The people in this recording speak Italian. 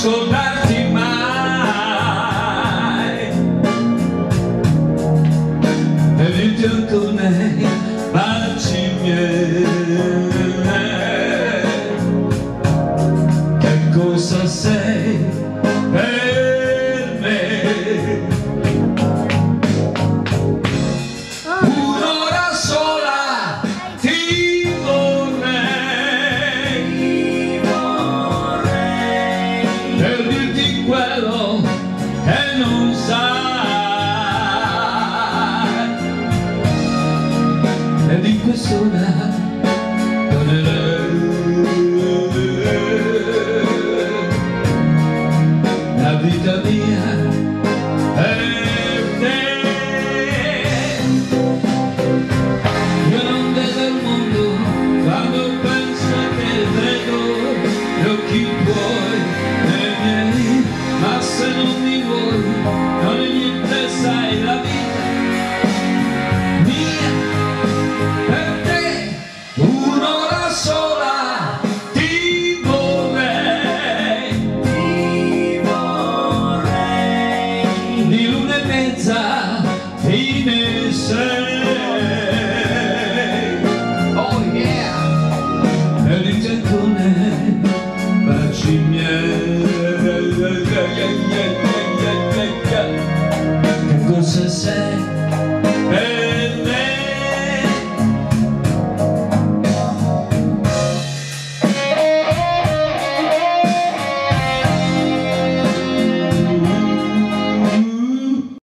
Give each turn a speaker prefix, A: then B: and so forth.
A: scordarti mai e dirti ancora baci miei. Che cosa sei per me? Un'ora sola ti vorrei per dirti quello che non sai, ed in quest'ora tornerei. La vita mia è